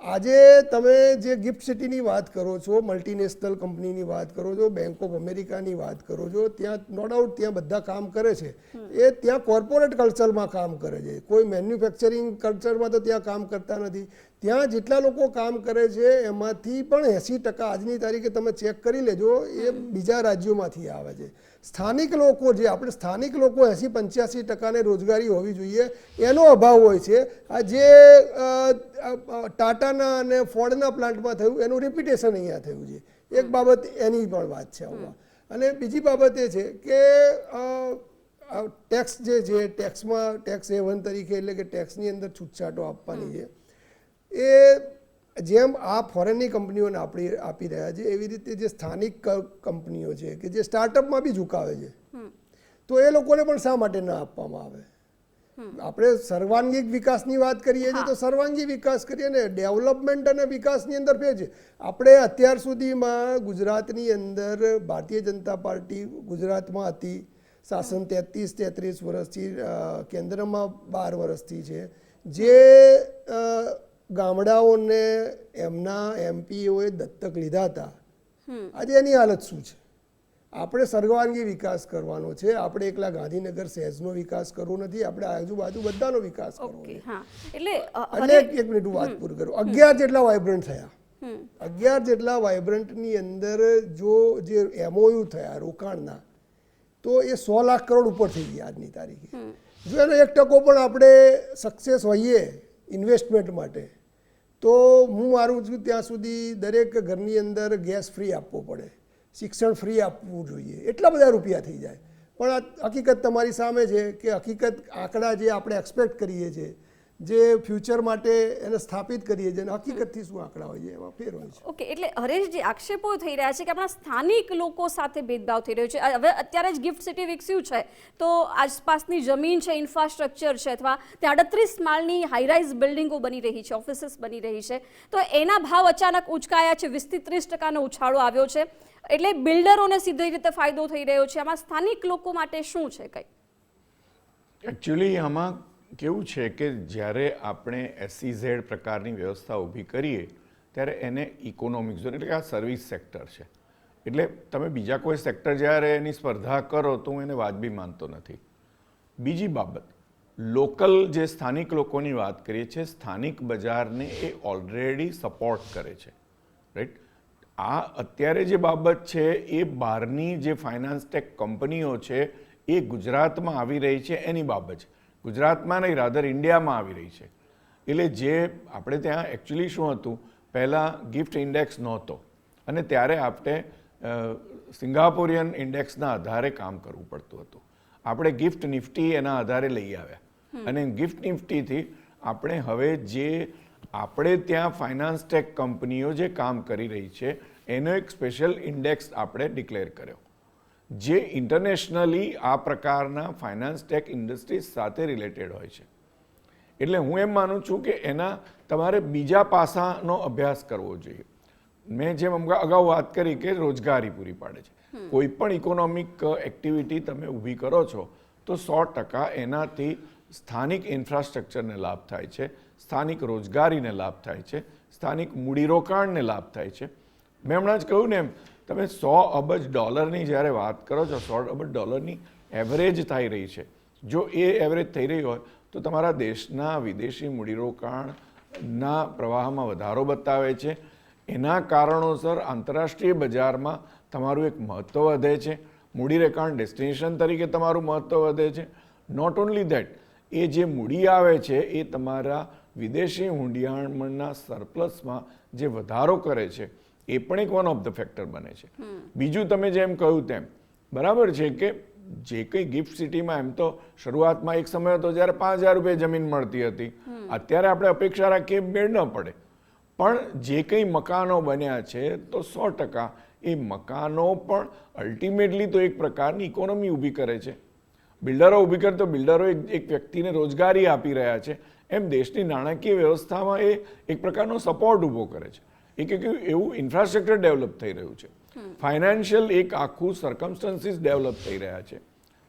આજે તમે જે ગિફ્ટ સિટીની વાત કરો છો, મલ્ટીનેશનલ કંપનીની વાત કરો છો, બેંક ઓફ અમેરિકાની વાત કરો છો, ત્યાં નો ડાઉટ ત્યાં બધા કામ કરે છે. એ ત્યાં કોર્પોરેટ કલ્ચરમાં કામ કરે છે, કોઈ મેન્યુફેક્ચરિંગ કલ્ચરમાં તો ત્યાં કામ કરતા નથી. ત્યાં જેટલા લોકો કામ કરે છે એમાંથી પણ 80% આજની તારીખે તમે ચેક કરી લેજો એ બીજા રાજ્યોમાંથી આવે છે. સ્થાનિક લોકો, જે આપણે સ્થાનિક લોકો 80-85% રોજગારી હોવી જોઈએ એનો અભાવ હોય છે. આ જે ટાટાના અને ફોર્ડના પ્લાન્ટમાં થયું એનું રિપીટેશન અહીંયા થયું છે. એક બાબત એની પણ વાત છે આમાં. અને બીજી બાબત એ છે કે ટેક્સ જે છે, ટેક્સ હેવન તરીકે એટલે કે ટેક્સની અંદર છૂટછાટો આપવાની છે. એ જેમ આ ફોરેનની કંપનીઓને આપી રહ્યા છે એવી રીતે જે સ્થાનિક કંપનીઓ છે કે જે સ્ટાર્ટઅપમાં બી ઝુકાવે છે તો એ લોકોને પણ શા માટે ના આપવામાં આવે? આપણે સર્વાંગી વિકાસની વાત કરીએ છીએ તો સર્વાંગી વિકાસ કરીએ ને, ડેવલપમેન્ટ અને વિકાસની અંદર ફેર છે. આપણે અત્યાર સુધીમાં ગુજરાતની અંદર ભારતીય જનતા પાર્ટી ગુજરાતમાં હતી, શાસન 33 વર્ષથી, કેન્દ્રમાં 12 વર્ષથી છે. જે ગામડાઓને એમના એમપીઓએ દત્તક લીધા હતા, આજે એની હાલત શું છે? આપણે સર્વાંગી વિકાસ કરવાનો છે. આપણે એકલા ગાંધીનગર શહેરનો વિકાસ કરવો નથી, આપણે આજુબાજુ બધાનો વિકાસ કરવો ઓકે, છે. હા, એટલે અને એક મિનિટ હું વાત પૂરી કરું. 11 જેટલા વાઇબ્રન્ટ થયા, 11 જેટલા વાઇબ્રન્ટની અંદર જો જે એમઓયુ થયા રોકાણના, તો એ 100 લાખ કરોડ ઉપર થઈ ગયા આજની તારીખે. જો એનો 1% પણ આપણે સક્સેસ હોઈએ ઇન્વેસ્ટમેન્ટ માટે, તો હું મારું છું ત્યાં સુધી દરેક ઘરની અંદર ગેસ ફ્રી આપવો પડે, શિક્ષણ ફ્રી આપવું જોઈએ, એટલા બધા રૂપિયા થઈ જાય. પણ આ હકીકત તમારી સામે છે કે હકીકત આંકડા જે આપણે એક્સપેક્ટ કરીએ છીએ, જે ફ્યુચર માટે એને સ્થાપિત કરીએ છીએ, અને હકીકતથી શું આંકડા હોય છે એમાં ફેર હોય છે. ઓકે, એટલે હરેશજી, આક્ષેપો થઈ રહ્યા છે કે આપણા સ્થાનિક લોકો સાથે ભેદભાવ થઈ રહ્યો છે. હવે અત્યારે જ ગિફ્ટ સિટી વિકસ્યું છે, તો આસપાસની જમીન છે, ઇન્ફ્રાસ્ટ્રક્ચર છે, અથવા ત્યાં 38 માળની હાઈરાઇઝ બિલ્ડિંગો બની રહી છે, ઓફિસીસ બની રહી છે, તો એના ભાવ અચાનક ઉચકાયા છે, 20-30% ઉછાળો આવ્યો છે, એટલે બિલ્ડરોને સીધી રીતે ફાયદો થઈ રહ્યો છે. આમાં સ્થાનિક લોકો માટે શું છે કંઈ? એકચ્યુઅલી આમાં કેવું છે કે જ્યારે આપણે SEZ પ્રકારની વ્યવસ્થા ઊભી કરીએ ત્યારે એને ઇકોનોમિક ઝોન એટલે કે આ સર્વિસ સેક્ટર છે, એટલે તમે બીજા કોઈ સેક્ટર જ્યારે એની સ્પર્ધા કરો તો હું એને વાજબી માનતો નથી. બીજી બાબત, લોકલ જે સ્થાનિક લોકોની વાત કરીએ છીએ, સ્થાનિક બજારને એ ઓલરેડી સપોર્ટ કરે છે, રાઈટ. આ અત્યારે જે બાબત છે એ બહારની જે ફાઇનાન્સ ટેક કંપનીઓ છે એ ગુજરાતમાં આવી રહી છે એની બાબત છે. ગુજરાતમાં નહીં, રાધર ઇન્ડિયામાં આવી રહી છે. એટલે જે આપણે ત્યાં એકચ્યુઅલી શું હતું, પહેલાં ગિફ્ટ ઇન્ડેક્સ નહોતો અને ત્યારે આપણે સિંગાપોરિયન ઇન્ડેક્સના આધારે કામ કરવું પડતું હતું. આપણે ગિફ્ટ નિફ્ટી એના આધારે લઈ આવ્યા અને ગિફ્ટ નિફ્ટીથી આપણે હવે જે આપણે ત્યાં ફાઇનાન્સ ટેક કંપનીઓ જે કામ કરી રહી છે એનો એક સ્પેશિયલ ઇન્ડેક્સ આપણે ડિક્લેર કર્યો, જે ઇન્ટરનેશનલી આ પ્રકારના ફાઇનાન્સ ટેક ઇન્ડસ્ટ્રીઝ સાથે રિલેટેડ હોય છે. એટલે હું એમ માનું છું કે એના તમારે બીજા પાસાનો અભ્યાસ કરવો જોઈએ. મેં જેમ અગાઉ વાત કરી કે રોજગારી પૂરી પાડે છે, કોઈ પણ ઇકોનોમિક એક્ટિવિટી તમે ઊભી કરો છો તો 100% એનાથી સ્થાનિક ઇન્ફ્રાસ્ટ્રક્ચરને લાભ થાય છે, સ્થાનિક રોજગારીને લાભ થાય છે, સ્થાનિક મૂડીરોકાણને લાભ થાય છે. મેં હમણાં જ કહ્યું ને એમ, તમે $100 અબજ જ્યારે વાત કરો છો, $100 અબજ એવરેજ થઈ રહી છે, જો એ એવરેજ થઈ રહી હોય તો તમારા દેશના વિદેશી મૂડીરોકાણના પ્રવાહમાં વધારો બતાવે છે. એના કારણોસર આંતરરાષ્ટ્રીય બજારમાં તમારું એક મહત્ત્વ વધે છે, મૂડીરોકાણ ડેસ્ટિનેશન તરીકે તમારું મહત્ત્વ વધે છે. નોટ ઓન્લી દેટ, એ જે મૂડી આવે છે એ તમારા વિદેશી મૂડીરોકાણના સરપ્લસમાં જે વધારો કરે છે એ પણ એક વન ઓફ ધ ફેક્ટર બને છે. બીજું, તમે જેમ કહ્યું તેમ બરાબર છે કે જે કંઈ ગિફ્ટ સિટીમાં એમ તો શરૂઆતમાં એક સમય હતો જ્યારે ₹5000 જમીન મળતી હતી, અત્યારે આપણે અપેક્ષા રાખીએ મેળ ન પડે, પણ જે કંઈ મકાનો બન્યા છે તો 100% એ મકાનો પણ અલ્ટિમેટલી તો એક પ્રકારની ઇકોનોમી ઊભી કરે છે. બિલ્ડરો ઊભી કરે તો બિલ્ડરો એક વ્યક્તિને રોજગારી આપી રહ્યા છે, એમ દેશની નાણાકીય વ્યવસ્થામાં એ એક પ્રકારનો સપોર્ટ ઊભો કરે છે. એક એવું ઇન્ફ્રાસ્ટ્રક્ચર ડેવલપ થઈ રહ્યું છે, ફાઇનાન્શિયલ એક આખું સર્કમસ્ટન્સીસ ડેવલપ થઈ રહ્યા છે.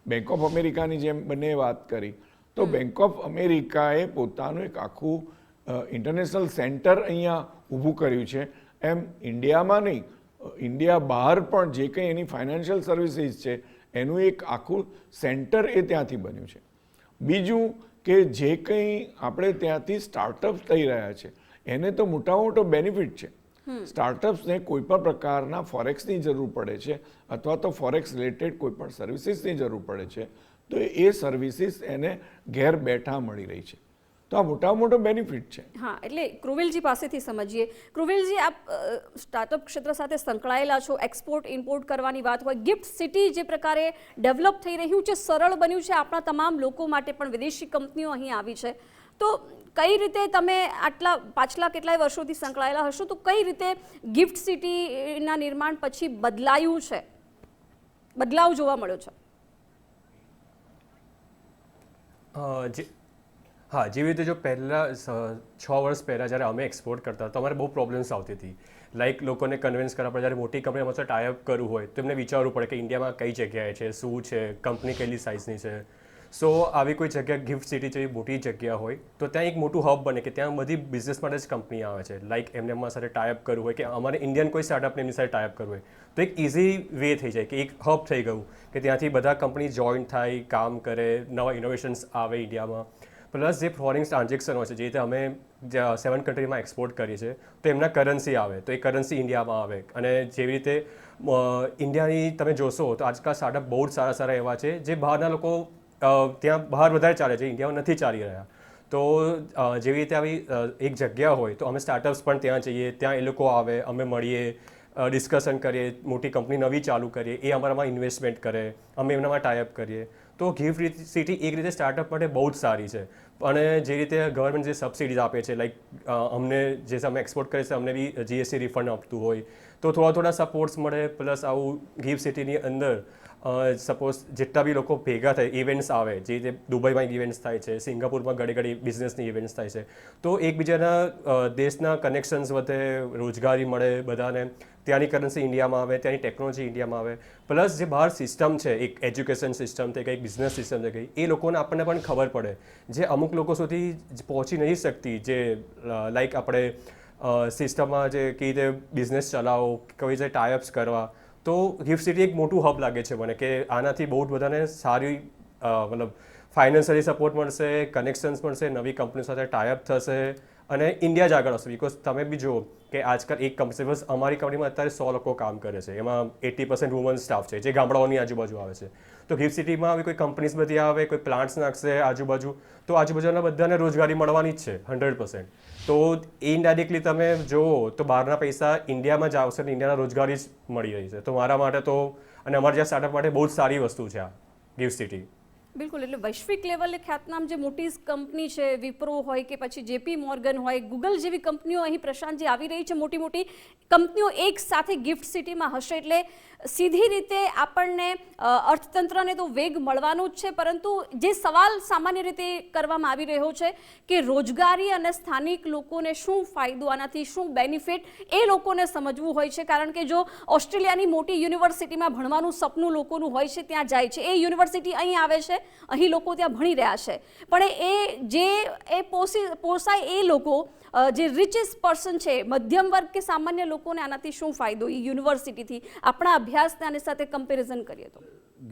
બેંક ઓફ અમેરિકાની જેમ બંને વાત કરી તો બેંક ઓફ અમેરિકાએ પોતાનું એક આખું ઇન્ટરનેશનલ સેન્ટર અહીંયા ઊભું કર્યું છે. એમ ઇન્ડિયામાં નહીં, ઇન્ડિયા બહાર પણ જે કંઈ એની ફાઇનાન્શિયલ સર્વિસીસ છે એનું એક આખું સેન્ટર એ ત્યાંથી બન્યું છે. બીજું કે જે કંઈ આપણે ત્યાંથી સ્ટાર્ટઅપ્સ થઈ રહ્યા છે એને તો મોટો બેનિફિટ છે. સ્ટાર્ટઅપ્સને કોઈ પણ પ્રકારના ફોરેક્સની જરૂર પડે છે અથવા તો ફોરેક્સ રિલેટેડ કોઈ પણ સર્વિસીસની જરૂર પડે છે તો એ સર્વિસીસ એને ઘેર બેઠા મળી રહી છે, તો આ મોટો બેનિફિટ છે. હા, એટલે કૃવિલજી પાસેથી સમજીએ. કૃવિલજી, આપ સ્ટાર્ટઅપ ક્ષેત્ર સાથે સંકળાયેલા છો, એક્સપોર્ટ ઇમ્પોર્ટ કરવાની વાત હોય, ગિફ્ટ સિટી જે પ્રકારે ડેવલપ થઈ રહ્યું છે, સરળ બન્યું છે આપણા તમામ લોકો માટે, પણ વિદેશી કંપનીઓ અહીં આવી છે, તો કઈ રીતે તમે આટલા પાછલા કેટલાય વર્ષોથી સંકળાયેલા હશો, તો કઈ રીતે ગિફ્ટ સિટીના નિર્માણ પછી બદલાયું છે, બદલાવ જોવા મળ્યો છે? હા, જેવી રીતે જો પહેલાં 6 વર્ષ પહેલાં જ્યારે અમે એક્સપોર્ટ કરતા તો અમારે બહુ પ્રોબ્લેમ્સ આવતી હતી. લાઈક લોકોને કન્વિન્સ કરવા પડે, જ્યારે મોટી કંપની અમારે ટાઈઅપ કરવું હોય તો એમને વિચારવું પડે કે ઇન્ડિયામાં કઈ જગ્યાએ છે, શું છે, કંપની કેટલી સાઇઝની છે. સો આવી કોઈ જગ્યા ગિફ્ટ સિટી જેવી મોટી જગ્યા હોય તો ત્યાં એક મોટું હબ બને કે ત્યાં બધી બિઝનેસ માટે જ કંપની આવે છે, લાઈક એમને અમારા સાથે ટાઈપ કરવું હોય કે અમારે ઇન્ડિયન કોઈ સ્ટાર્ટઅપને એમની સાથે ટાઈપ કરવું હોય તો એક ઇઝી વે થઈ જાય કે એક હબ થઈ ગયું કે ત્યાંથી બધા કંપની જોઈન થાય, કામ કરે, નવા ઇનોવેશન્સ આવે ઇન્ડિયામાં. પ્લસ જે ફોરેન ટ્રાન્ઝેક્શન હોય છે, જે રીતે અમે 7 કન્ટ્રીમાં એક્સપોર્ટ કરીએ છીએ તો એમના કરન્સી આવે તો એ કરન્સી ઇન્ડિયામાં આવે. અને જેવી રીતે ઇન્ડિયાની તમે જોશો તો આજકાલ સ્ટાર્ટઅપ બહુ જ સારા સારા એવા છે જે બહારના લોકો ત્યાં બહાર વધારે ચાલે છે, ઇન્ડિયામાં નથી ચાલી રહ્યા. તો જેવી રીતે આવી એક જગ્યા હોય તો અમે સ્ટાર્ટઅપ્સ પણ ત્યાં જઈએ, ત્યાં એ લોકો આવે, અમે મળીએ, ડિસ્કશન કરીએ, મોટી કંપની નવી ચાલુ કરીએ, એ અમારામાં ઇન્વેસ્ટમેન્ટ કરે, અમે એમનામાં ટાઈઅપ કરીએ. તો ગિફ્ટ સિટી એક રીતે સ્ટાર્ટઅપ માટે બહુ જ સારી છે. અને જે રીતે ગવર્મેન્ટ જે સબસિડીઝ આપે છે, લાઈક અમને જે અમે એક્સપોર્ટ કરીએ છીએ અમને બી GST રિફંડ આપતું હોય તો થોડા સપોર્ટ્સ મળે. પ્લસ આવું ગિફ્ટ સિટીની અંદર સપોઝ જેટલા બી લોકો ભેગા થાય, ઇવેન્ટ્સ આવે, જે રીતે દુબઈમાં ઇવેન્ટ્સ થાય છે, સિંગાપુરમાં ઘડી બિઝનેસની ઇવેન્ટ્સ થાય છે, તો એકબીજાના દેશના કનેક્શન્સ વધે, રોજગારી મળે બધાને, ત્યાંની કરન્સી ઇન્ડિયામાં આવે, ત્યાંની ટેકનોલોજી ઇન્ડિયામાં આવે. પ્લસ જે બહાર સિસ્ટમ છે, એક એજ્યુકેશન સિસ્ટમ છે, કંઈક બિઝનેસ સિસ્ટમ છે, કંઈ એ લોકોને આપણને પણ ખબર પડે જે અમુક લોકો સુધી પહોંચી નહીં શકતી, જે લાઈક આપણે સિસ્ટમમાં જે કઈ રીતે બિઝનેસ ચલાવો, કઈ રીતે ટાઈઅપ્સ કરવા. તો ગિફ્ટ સિટી એક મોટું હબ લાગે છે મને કે આનાથી બહુ જ બધાને સારી મતલબ ફાઇનાન્શિયલી સપોર્ટ મળશે, કનેક્શન્સ મળશે, નવી કંપની સાથે ટાઈઅપ થશે અને ઇન્ડિયા જ આગળ હશે. બિકોઝ તમે બી જુઓ કે આજકાલ એક કંપની, બસ અમારી કંપનીમાં અત્યારે 100 લોકો કામ કરે છે, એમાં 80% વુમન સ્ટાફ છે જે ગામડાઓની આજુબાજુ આવે છે. તો ગિફ્ટ સિટીમાં આવી કોઈ કંપનીઝ બધી આવે, કોઈ પ્લાન્ટ્સ નાખશે આજુબાજુ, તો આજુબાજુના બધાને રોજગારી મળવાની જ છે 100%. તો ઇનડાયરેક્ટલી તમે જુઓ તો બહારના પૈસા ઇન્ડિયામાં જ આવશે અને ઇન્ડિયાના રોજગારી જ મળી રહી છે. તો મારા માટે તો અને અમારા જ્યાં સ્ટાર્ટઅપ માટે બહુ જ સારી વસ્તુ છે આ ગિફ્ટ સિટી. બિલકુલ, એટલે વૈશ્વિક લેવલે ખ્યાતનામ જે મોટી કંપની છે, વિપ્રો હોય કે પછી JP મોર્ગન હોય, ગૂગલ જેવી કંપનીઓ અહીં પ્રશાંતજી આવી રહી છે, મોટી મોટી કંપનીઓ એક સાથે ગિફ્ટ સિટીમાં હશે એટલે સીધી રીતે આપણને અર્થતંત્રને તો વેગ મળવાનો જ છે. પરંતુ જે સવાલ સામાન્ય રીતે કરવામાં આવી રહ્યો છે કે રોજગારી અને સ્થાનિક લોકોને શું ફાયદો, આનાથી શું બેનિફિટ, એ લોકોને સમજવું હોય છે. કારણ કે જો ઓસ્ટ્રેલિયાની મોટી યુનિવર્સિટીમાં ભણવાનું સપનું લોકોનું હોય છે, ત્યાં જાય છે, એ યુનિવર્સિટી અહીં આવે છે, અહીં લોકો ત્યાં ભણી રહ્યા છે, પણ પોસાય એ લોકો જે રિચેસ્ટ પર્સન છે, મધ્યમ વર્ગ કે સામાન્ય લોકોને આનાથી શું ફાયદો એ યુનિવર્સિટીથી આપણા અભ્યાસને આની સાથે કમ્પેરિઝન કરીએ તો?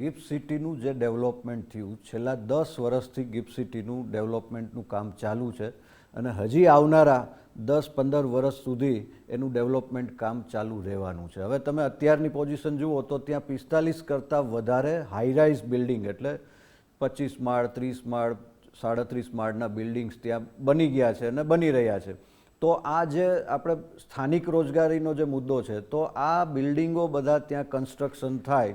ગિફ્ટ સિટીનું જે ડેવલપમેન્ટ થયું છેલ્લા 10 વર્ષથી ગિફ્ટ સિટીનું ડેવલપમેન્ટનું કામ ચાલુ છે અને હજી આવનારા 10-15 વર્ષ સુધી એનું ડેવલપમેન્ટ કામ ચાલુ રહેવાનું છે. હવે તમે અત્યારની પોઝિશન જુઓ તો ત્યાં 45 કરતાં વધારે હાઈરાઇઝ બિલ્ડિંગ એટલે 25 માળ, 30 માળ, 37 માળના બિલ્ડિંગ્સ ત્યાં બની ગયા છે અને બની રહ્યા છે. તો આ જે આપણે સ્થાનિક રોજગારીનો જે મુદ્દો છે, તો આ બિલ્ડિંગો બધા ત્યાં કન્સ્ટ્રક્શન થાય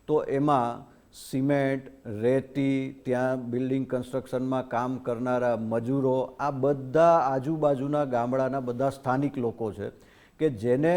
તો એમાં સિમેન્ટ, રેતી, ત્યાં બિલ્ડિંગ કન્સ્ટ્રક્શનમાં કામ કરનારા મજૂરો, આ બધા આજુબાજુના ગામડાના બધા સ્થાનિક લોકો છે કે જેને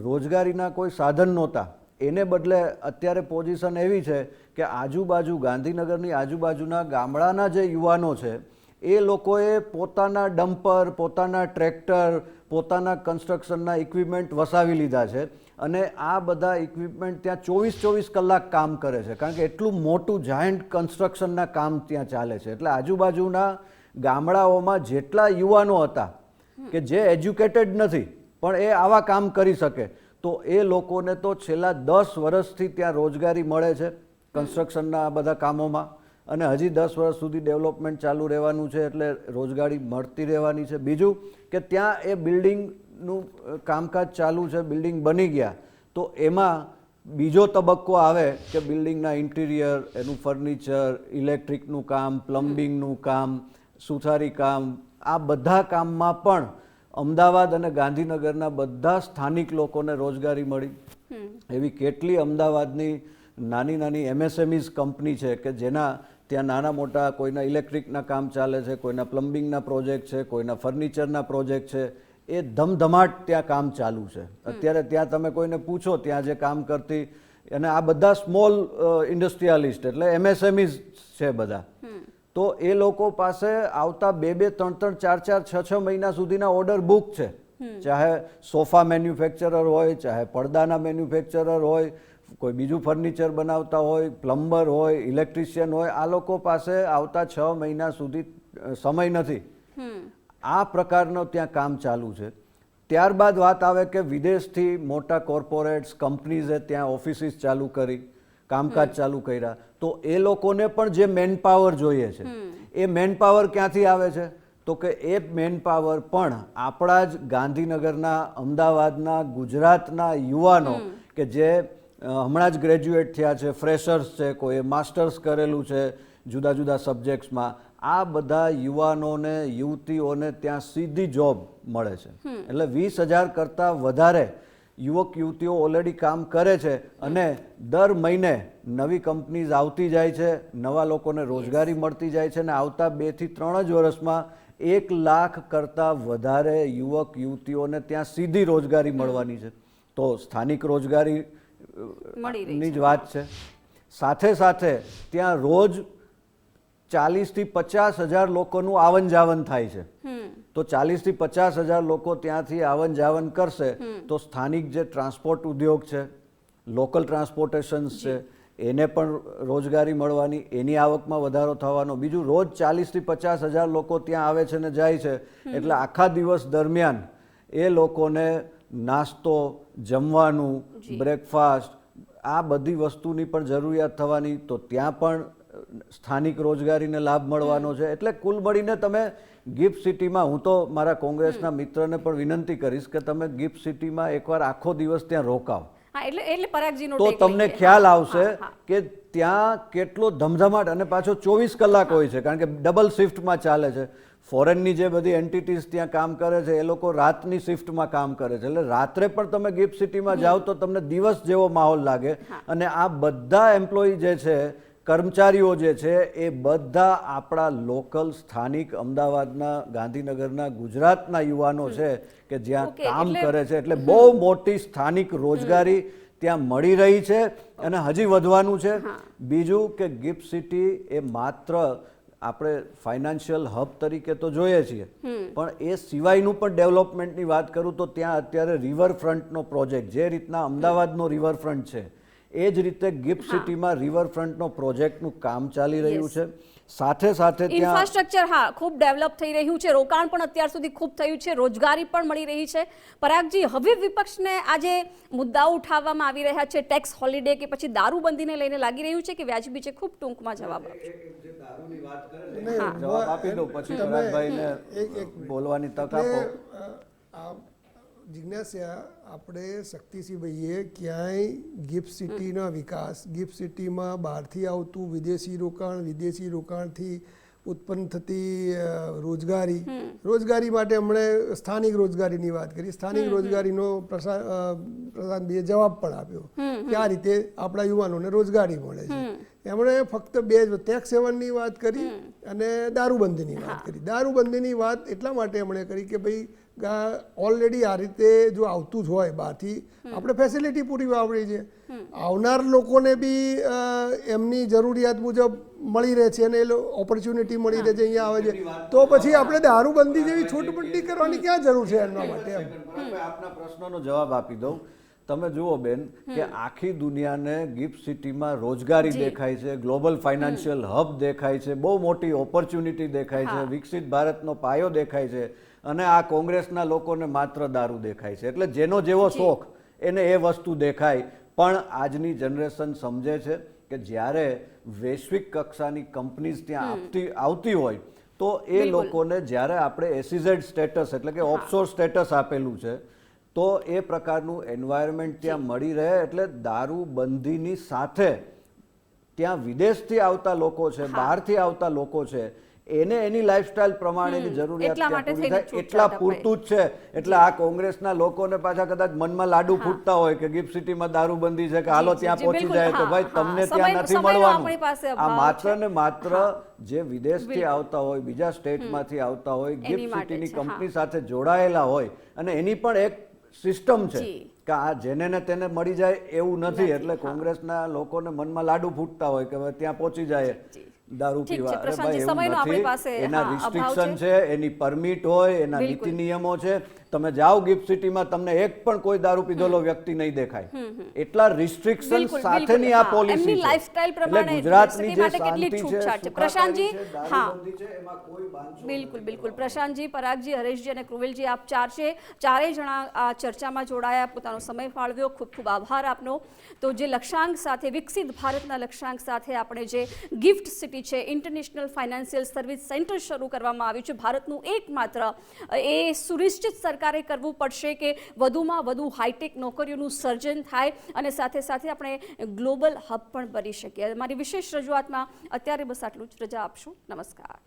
રોજગારીના કોઈ સાધન નહોતા, એને બદલે અત્યારે પોઝિશન એવી છે કે આજુબાજુ ગાંધીનગરની આજુબાજુના ગામડાના જે યુવાનો છે એ લોકોએ પોતાના ડમ્પર, પોતાના ટ્રેક્ટર, પોતાના કન્સ્ટ્રક્શનના ઇક્વિપમેન્ટ વસાવી લીધા છે અને આ બધા ઇક્વિપમેન્ટ ત્યાં 24 કલાક કામ કરે છે. કારણ કે એટલું મોટું જાયન્ટ કન્સ્ટ્રક્શનના કામ ત્યાં ચાલે છે. એટલે આજુબાજુના ગામડાઓમાં જેટલા યુવાનો હતા કે જે એજ્યુકેટેડ નથી પણ એ આવા કામ કરી શકે, તો એ લોકોને તો છેલ્લા 10 વર્ષથી ત્યાં રોજગારી મળે છે કન્સ્ટ્રક્શનના આ બધા કામોમાં અને હજી 10 વર્ષ સુધી ડેવલપમેન્ટ ચાલુ રહેવાનું છે એટલે રોજગારી મળતી રહેવાની છે. બીજું કે ત્યાં એ બિલ્ડિંગનું કામકાજ ચાલુ છે, બિલ્ડિંગ બની ગયા તો એમાં બીજો તબક્કો આવે કે બિલ્ડિંગના ઇન્ટિરિયર, એનું ફર્નિચર, ઇલેક્ટ્રિકનું કામ, પ્લમ્બિંગનું કામ, સુથારી કામ, આ બધા કામમાં પણ અમદાવાદ અને ગાંધીનગરના બધા સ્થાનિક લોકોને રોજગારી મળી. એવી કેટલી અમદાવાદની નાની નાની MSMEs કંપની છે કે જેના ત્યાં નાના મોટા કોઈના ઇલેક્ટ્રિકના કામ ચાલે છે, કોઈના પ્લમ્બિંગના પ્રોજેક્ટ છે, કોઈના ફર્નિચરના પ્રોજેક્ટ છે, એ ધમધમાટ ત્યાં કામ ચાલુ છે. અત્યારે ત્યાં તમે કોઈને પૂછો ત્યાં જે કામ કરતી, અને આ બધા સ્મોલ ઇન્ડસ્ટ્રીયાલિસ્ટ એટલે MSMEs છે બધા, તો એ લોકો પાસે આવતા 2-2, 3-3, 4-4, 6-6 મહિના સુધીના ઓર્ડર બુક છે. ચાહે સોફા મેન્યુફેક્ચરર હોય, ચાહે પડદાના મેન્યુફેક્ચરર હોય, કોઈ બીજું ફર્નિચર બનાવતા હોય, પ્લમ્બર હોય, ઇલેક્ટ્રિશિયન હોય, આ લોકો પાસે આવતા 6 મહિના સુધી સમય નથી. આ પ્રકારનો ત્યાં કામ ચાલુ છે. ત્યારબાદ વાત આવે કે વિદેશથી મોટા કોર્પોરેટ્સ કંપનીઝે ત્યાં ઓફિસીસ ચાલુ કરી, કામકાજ ચાલુ કર્યા, તો એ લોકોને પણ જે મેનપાવર જોઈએ છે એ મેનપાવર ક્યાંથી આવે છે? તો કે એ મેનપાવર પણ આપણા જ ગાંધીનગરના, અમદાવાદના, ગુજરાતના યુવાનો કે જે હમણાં જ ગ્રેજ્યુએટ થયા છે, ફ્રેશર્સ છે, કોઈએ માસ્ટર્સ કરેલું છે જુદા જુદા સબ્જેક્ટ્સમાં, આ બધા યુવાનોને, યુવતીઓને ત્યાં સીધી જોબ મળે છે. એટલે 20,000 કરતાં વધારે યુવક યુવતીઓ ઓલરેડી કામ કરે છે અને દર મહિને નવી કંપનીઝ આવતી જાય છે, નવા લોકોને રોજગારી મળતી જાય છે અને આવતા 2 થી 3 જ વર્ષમાં 1 લાખ કરતાં વધારે યુવક યુવતીઓને ત્યાં સીધી રોજગારી મળવાની છે. તો સ્થાનિક રોજગારી ની જ વાત છે. સાથે સાથે ત્યાં રોજ 40 થી 50,000 લોકોનું આવન જાવન થાય છે. તો 40 થી 50,000 લોકો ત્યાંથી આવન જાવન કરશે તો સ્થાનિક જે ટ્રાન્સપોર્ટ ઉદ્યોગ છે, લોકલ ટ્રાન્સપોર્ટેશન્સ છે, એને પણ રોજગારી મળવાની, એની આવકમાં વધારો થવાનો. બીજું, રોજ 40 થી 50,000 લોકો ત્યાં આવે છે ને જાય છે, એટલે આખા દિવસ દરમિયાન એ લોકોને નાસ્તો, જમવાનું, બ્રેકફાસ્ટ, આ બધી વસ્તુની પણ જરૂરિયાત થવાની. તો ત્યાં પણ સ્થાનિક રોજગારીને લાભ મળવાનો છે. એટલે કુલ મળીને તમે ગિફ્ટ સિટીમાં, હું તો મારા કોંગ્રેસના મિત્રને પણ વિનંતી કરીશ કે તમે ગિફ્ટ સિટીમાં એકવાર આખો દિવસ ત્યાં રોકાવ, તો તમને ખ્યાલ આવશે કે ત્યાં કેટલો ધમધમાટ, અને પાછો 24 કલાક હોય છે, કારણ કે ડબલ શિફ્ટમાં ચાલે છે. ફોરેનની જે બધી એન્ટિટીઝ ત્યાં કામ કરે છે એ લોકો રાતની શિફ્ટમાં કામ કરે છે, એટલે રાત્રે પણ તમે ગિફ્ટ સિટીમાં જાઓ તો તમને દિવસ જેવો માહોલ લાગે. અને આ બધા એમ્પ્લોયી જે છે, કર્મચારીઓ જે છે, એ બધા આપણા લોકલ, સ્થાનિક, અમદાવાદના, ગાંધીનગરના, ગુજરાતના યુવાનો છે કે જ્યાં કામ કરે છે. એટલે બહુ મોટી સ્થાનિક રોજગારી ત્યાં મળી રહી છે અને હજી વધવાનું છે. બીજું કે ગિફ્ટ સિટી એ માત્ર આપણે ફાઇનાન્શિયલ હબ તરીકે તો જોઈએ છીએ, પણ એ સિવાયનું પણ ડેવલપમેન્ટની વાત કરું તો ત્યાં અત્યારે રિવરફ્રન્ટનો પ્રોજેક્ટ, જે રીતના અમદાવાદનો રિવરફ્રન્ટ છે એ જ રીતે ગિફ્ટ સિટીમાં રિવરફ્રન્ટનો પ્રોજેક્ટનું કામ ચાલી રહ્યું છે. સાથે સાથે ત્યાં ઇન્ફ્રાસ્ટ્રક્ચર ખૂબ ડેવલપ થઈ રહ્યું છે, રોકાણ પણ અત્યાર સુધી ખૂબ થયું છે, રોજગારી પણ મળી રહી છે. પરાગજી, હવે વિપક્ષને આજે મુદ્દાઓ ઉઠાવવામાં આવી રહ્યા છે, ટેક્સ હોલિડે કે પછી દારૂબંધીને લઈને લાગી રહ્યું છે કે વ્યાજબી છે? ખૂબ ટૂંકમાં જવાબ આપી દો, પછી પરાગભાઈને બોલવાની તક આપો. જિજ્ઞાસા, આપણે શક્તિસિંહભાઈએ ક્યાંય ગિફ્ટ સિટીનો વિકાસ, ગિફ્ટ સિટીમાં બહારથી આવતું વિદેશી રોકાણથી ઉત્પન્ન થતી રોજગારી માટે હમણે સ્થાનિક રોજગારીની વાત કરી. સ્થાનિક રોજગારીનો પ્રધાનભાઈએ જવાબ પણ આપ્યો કે આ રીતે આપણા યુવાનોને રોજગારી મળે છે. એમણે ફક્ત 2 ટેક્સ હેવનની વાત કરી અને દારૂબંધીની વાત કરી. દારૂબંધીની વાત એટલા માટે એમણે કરી કે ભાઈ ઓલરેડી આ રીતે જો આવતું જ હોય બહારથી, આપણે ફેસિલિટી પૂરી વાપરી છે, આવનાર લોકોને બી એમની જરૂરિયાત મુજબ મળી રહે છે અને એ ઓપોર્ચ્યુનિટી મળી રહે છે, અહીંયા આવે છે, તો પછી આપણે દારૂબંધી જેવી છૂટપટ્ટી કરવાની ક્યાં જરૂર છે એમના માટે? આપના પ્રશ્નનો જવાબ આપી દઉં. તમે જુઓ બેન કે આખી દુનિયાને ગિફ્ટ સિટીમાં રોજગારી દેખાય છે, ગ્લોબલ ફાઇનાન્શિયલ હબ દેખાય છે, બહુ મોટી ઓપોર્ચ્યુનિટી દેખાય છે, વિકસિત ભારતનો પાયો દેખાય છે, અને આ કોંગ્રેસના લોકોને માત્ર દારૂ દેખાય છે. એટલે જેનો જેવો શોખ એને એ વસ્તુ દેખાય. પણ આજની જનરેશન સમજે છે કે જ્યારે વૈશ્વિક કક્ષાની કંપનીઝ ત્યાં આવતી હોય તો એ લોકોને, જ્યારે આપણે એસીઝેડ સ્ટેટસ એટલે કે ઓફશોર સ્ટેટસ આપેલું છે, તો એ પ્રકારનું એન્વાયરમેન્ટ ત્યાં મળી રહે. એટલે દારૂબંધીની સાથે ત્યાં વિદેશથી આવતા લોકો છે, બહારથી આવતા લોકો છે, એને એની લાઈફસ્ટાઈલ પ્રમાણેની જરૂરિયાત પૂરી થાય એટલા પૂરતું જ છે. એટલે આ કોંગ્રેસના લોકોને પાછા કદાચ મનમાં લાડુ ફૂટતા હોય કે ગિફ્ટ સિટીમાં દારૂબંધી છે કે હાલો ત્યાં પહોંચી જાય, તો ભાઈ તમને ત્યાં નથી મળવાનું. આ માત્ર ને માત્ર જે વિદેશથી આવતા હોય, બીજા સ્ટેટમાંથી આવતા હોય, ગિફ્ટ સિટીની કંપની સાથે જોડાયેલા હોય, અને એની પણ એક સિસ્ટમ છે કે આ જેને ને તેને મળી જાય એવું નથી. એટલે કોંગ્રેસના લોકોને મનમાં લાડુ ફૂટતા હોય કે ત્યાં પહોંચી જાય દારૂ પીવા, અરે ભાઈ એવું નથી. એના રિસ્ટ્રિક્શન છે, એની પરમિટ હોય, એના નીતિ નિયમો છે, તમે જાઓ ગિફ્ટ સિટીમાં તમને એક પણ કોઈ દારૂ પીધેલો વ્યક્તિ નહીં દેખાય. એટલા રિસ્ટ્રિક્શન બિલકુલ, સાથેની આ હા, પોલિસી એમની છે. લાઇફસ્ટાઇલ એટલે પ્રમાણે ગુજરાતની સિટી જે માટે કેટલી શાંતિ છે, છૂટછાટ છે. સુખાકારી પ્રશાંતજી, છે, હા. દારૂબંધી છે, એમાં કોઈ બાંધછોડ બિલકુલ નથી બિલકુલ. કરવામાં. પ્રશાંતજી, પરાગજી, હરેશજી અને કૃવિલજી, આપ ચારેય જણા આ ચર્ચામાં જોડાયા, પોતાનો સમય ફાળવ્યો. ખૂબ ખૂબ આભાર આપનો. તો જે લક્ષ્યાંક સાથે, વિકસિત ભારતના લક્ષ્યાંક સાથે આપણે જે ગિફ્ટ સિટી છે, ઇન્ટરનેશનલ ફાઇનાન્શિયલ સર્વિસ સેન્ટર શરૂ કરવામાં આવ્યું છે ભારતનું એકમાત્ર, એ સુનિશ્ચિત સરકારે કરવું પડશે કે વધુમાં વધુ હાઈટેક નોકરીઓનું સર્જન થાય અને સાથે સાથે આપણે ગ્લોબલ હબ પણ બની શકીએ. મારી વિશેષ રજૂઆતમાં અત્યારે બસ આટલું જ. રજા આપશો. નમસ્કાર.